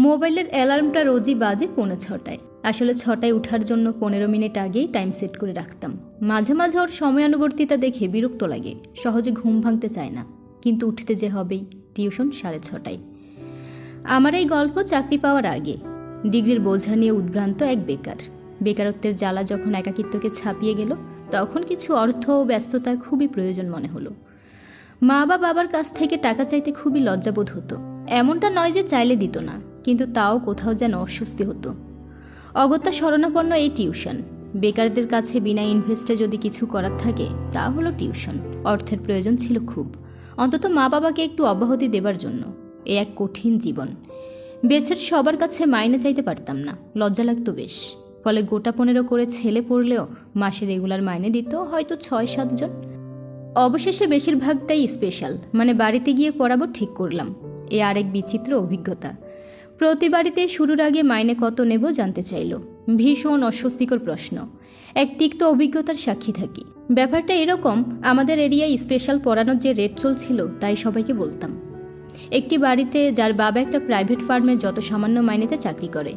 মোবাইলের অ্যালার্মটা রোজই বাজে 6:45। আসলে 6টায় ওঠার জন্য 15 মিনিট আগেই টাইম সেট করে রাখতাম। মাঝে মাঝে ওর সময়ানুবর্তিতা দেখে বিরক্ত লাগে, সহজে ঘুম ভাঙতে চায় না, কিন্তু উঠতে যে হবেই। টিউশন 6:30টায়। আমার এই গল্প চাকরি পাওয়ার আগে। ডিগ্রির বোঝা নিয়ে উদ্ভ্রান্ত এক বেকার। বেকারত্বের জ্বালা যখন একাকিত্বকে ছাপিয়ে গেল, তখন কিছু অর্থ ও ব্যস্ততা খুবই প্রয়োজন মনে হলো। মা বা বাবার কাছ থেকে টাকা চাইতে খুবই লজ্জাবোধ হতো। এমনটা নয় যে চাইলে দিত না, কিন্তু তাও কোথাও যেন অস্বস্তি হতো। অগত্যা শরণাপন্ন এই টিউশন। বেকারদের কাছে বিনা ইনভেস্টে যদি কিছু করার থাকে, তা হলো টিউশন। অর্থের প্রয়োজন ছিল খুব, অন্তত মা বাবাকে একটু অব্যাহতি দেবার জন্য। এ এক কঠিন জীবন। বেছের সবার কাছে মাইনে চাইতে পারতাম না, লজ্জা লাগতো বেশ। ফলে গোটা 15 করে ছেলে পড়লেও মাসে রেগুলার মাইনে দিত হয়তো 6-7 জন। অবশেষে বেশিরভাগটাই স্পেশাল, মানে বাড়িতে গিয়ে পড়াবো ঠিক করলাম। এ আরেক বিচিত্র অভিজ্ঞতা। প্রতি বাড়িতে শুরুর আগে মাইনে কত নেব জানতে চাইল। ভীষণ অস্বস্তিকর প্রশ্ন। এক তিক্ত অভিজ্ঞতার সাক্ষী থাকি। ব্যাপারটা এরকম, আমাদের এরিয়ায় স্পেশাল পড়ানোর যে রেট চলছিল তাই সবাইকে বলতাম। একটি বাড়িতে যার বাবা একটা প্রাইভেট ফার্মে যত সামান্য মাইনেতে চাকরি করে,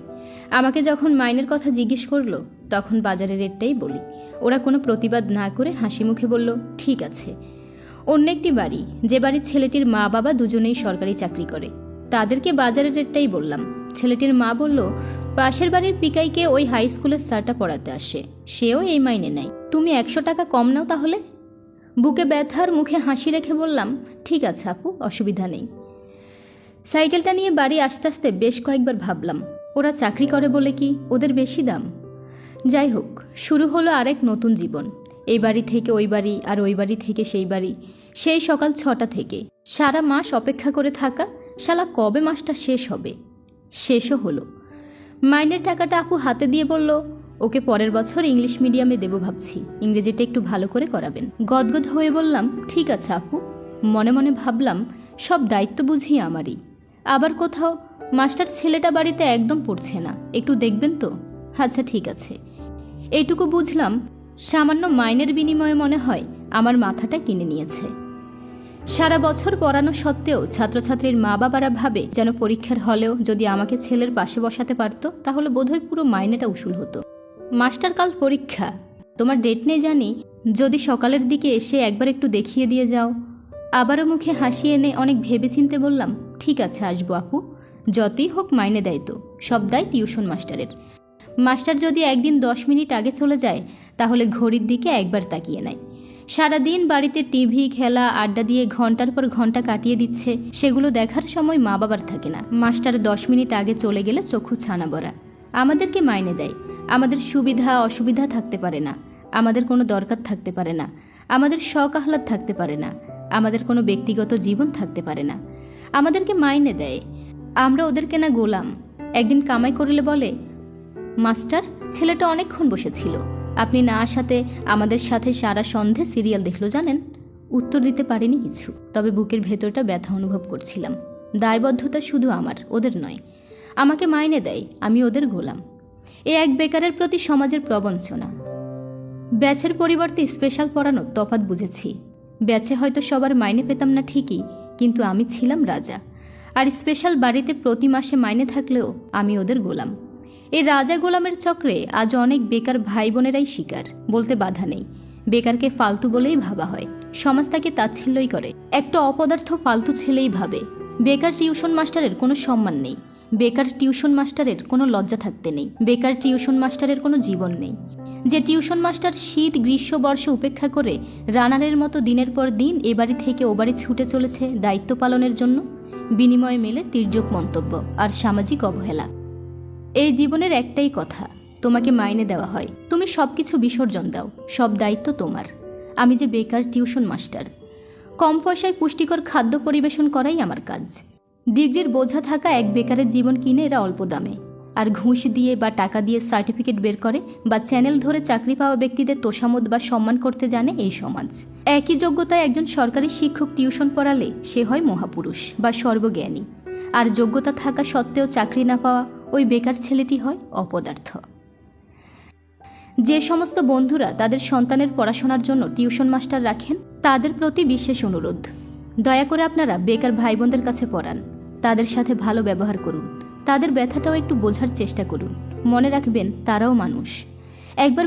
আমাকে যখন মাইনের কথা জিজ্ঞেস করলো, তখন বাজারের রেটটাই বলি। ওরা কোনো প্রতিবাদ না করে হাসি মুখে বলল, ঠিক আছে। অন্য একটি বাড়ি, যে বাড়ির ছেলেটির মা বাবা দুজনেই সরকারি চাকরি করে, তাদেরকে বাজারের রেটটাই বললাম। ছেলেটির মা বলল, পাশের বাড়ির পিকাইকে ওই হাই স্কুলের স্যারটা পড়াতে আসে, সেও এই মাইনে নেয়, তুমি 100 টাকা কম নাও তাহলে। বুকে ব্যথার মুখে হাসি রেখে বললাম, ঠিক আছে আপু, অসুবিধা নেই। সাইকেলটা নিয়ে বাড়ি আসতে আসতে বেশ কয়েকবার ভাবলাম, ওরা চাকরি করে বলে কি ওদের বেশি দাম? যাই হোক, শুরু হলো আরেক নতুন জীবন। এই বাড়ি থেকে ওই বাড়ি, আর ওই বাড়ি থেকে সেই বাড়ি। সেই সকাল 6টা থেকে সারা মাস অপেক্ষা করে থাকা, শালা কবে মাসটা শেষ হবে। শেষও হলো। মাইনের টাকাটা আপু হাতে দিয়ে বলল, ওকে পরের বছর ইংলিশ মিডিয়ামে দেবো ভাবছি, ইংরেজিটা একটু ভালো করে করাবেন। গদগদ হয়ে বললাম, ঠিক আছে আপু। মনে মনে ভাবলাম, সব দায়িত্ব বুঝি আমারই। আবার কোথাও, মাস্টার ছেলেটা বাড়িতে একদম পড়ছে না, একটু দেখবেন তো। আচ্ছা ঠিক আছে। এইটুকু বুঝলাম, সামান্য মাইনের বিনিময়ে মনে হয় আমার মাথাটা কিনে নিয়েছে। সারা বছর পড়ানো সত্ত্বেও ছাত্রছাত্রীর মা বাবারা ভাবে যেন পরীক্ষার হলেও যদি আমাকে ছেলের পাশে বসাতে পারত, তাহলে বোধহয় পুরো মাইনেটা উসুল হতো। মাস্টার কাল পরীক্ষা, তোমার ডেট নেই জানি, যদি সকালের দিকে এসে একবার একটু দেখিয়ে দিয়ে যাও। আবারও মুখে হাসি এনে অনেক ভেবেচিন্তে বললাম, ঠিক আছে আসবো আপু, যতই হোক মাইনে দেয় তো, সব দায় টিউশন মাস্টারের। মাস্টার যদি একদিন 10 মিনিট আগে চলে যায়, তাহলে ঘড়ির দিকে একবার তাকিয়ে নেয়। সারাদিন বাড়িতে টিভি, খেলা, আড্ডা দিয়ে ঘন্টার পর ঘন্টা কাটিয়ে দিচ্ছে, সেগুলো দেখার সময় মা বাবার থাকে না। মাস্টার 10 মিনিট আগে চলে গেলে চক্ষু ছানা বড়া। আমাদেরকে মাইনে দেয়, আমাদের সুবিধা অসুবিধা থাকতে পারে না, আমাদের কোনো দরকার থাকতে পারে না, আমাদের শখ আহ্লাদ থাকতে পারে না, আমাদের কোনো ব্যক্তিগত জীবন থাকতে পারে না। আমাদেরকে মাইনে দেয়, আমরা ওদেরকে না গোলাম। একদিন কামাই করলে বলে, মাস্টার ছেলেটা অনেকক্ষণ বসেছিল, আপনি না আসাতে আমাদের সাথে সারা সন্ধে সিরিয়াল দেখলো জানেন। উত্তর দিতে পারিনি কিছু, তবে বুকের ভেতরটা ব্যথা অনুভব করছিলাম। দায়বদ্ধতা শুধু আমার, ওদের নয়। আমাকে মাইনে দেয়, আমি ওদের গোলাম। এ এক বেকারের প্রতি সমাজের প্রবঞ্চনা। ব্যাচের পরিবর্তে স্পেশাল পড়ানোর তফাৎ বুঝেছি। ব্যাচে হয়তো সবার মাইনে পেতাম না ঠিকই, কিন্তু আমি ছিলাম রাজা। আর স্পেশাল বাড়িতে প্রতি মাসে মাইনে থাকলেও আমি ওদের গোলাম। এই রাজা গোলামের চক্রে আজ অনেক বেকার ভাই বোনেরাই শিকার। বলতে বাধা নেই, বেকারকে ফালতু বলেই ভাবা হয়, সমাজ তাকে তাচ্ছিল্যই করে। একটা অপদার্থ ফালতু ছেলেই ভাবে। বেকার টিউশন মাস্টারের কোনো সম্মান নেই, বেকার টিউশন মাস্টারের কোনো লজ্জা থাকতে নেই, বেকার টিউশন মাস্টারের কোনো জীবন নেই। যে টিউশন মাস্টার শীত গ্রীষ্ম বর্ষে উপেক্ষা করে রানারের মতো দিনের পর দিন এ বাড়ি থেকে ও বাড়ি ছুটে চলেছে দায়িত্ব পালনের জন্য, বিনিময়ে মেলে তির্যক মন্তব্য আর সামাজিক অবহেলা। এই জীবনের একটাই কথা, তোমাকে মাইনে দেওয়া হয়, তুমি সব কিছু বিসর্জন দাও, সব দায়িত্ব তোমার। আমি যে বেকার টিউশন মাস্টার, কম পয়সায় পুষ্টিকর খাদ্য পরিবেশন করাই আমার কাজ। ডিগ্রির বোঝা থাকা এক বেকারের জীবন কিনে এরা অল্প দামে, আর ঘুষ দিয়ে বা টাকা দিয়ে সার্টিফিকেট বের করে বা চ্যানেল ধরে চাকরি পাওয়া ব্যক্তিদের তোষামোদ বা সম্মান করতে জানে এই সমাজ। একই যোগ্যতায় একজন সরকারি শিক্ষক টিউশন পড়ালে সে হয় মহাপুরুষ বা সর্বজ্ঞানী, আর যোগ্যতা থাকা সত্ত্বেও চাকরি না পাওয়া ওই বেকার ছেলেটি হয় অপদার্থ। যে সমস্ত বন্ধুরা তাদের সন্তানের পড়াশোনার জন্য টিউশন মাস্টার রাখেন, তাদের প্রতি বিশেষ অনুরোধ, দয়া করে আপনারা বেকার ভাই বোনদের কাছে পড়ান, তাদের সাথে ভালো ব্যবহার করুন, তাদের ব্যথাটাও একটু বোঝার চেষ্টা করুন। মনে রাখবেন তারাও মানুষ। একবার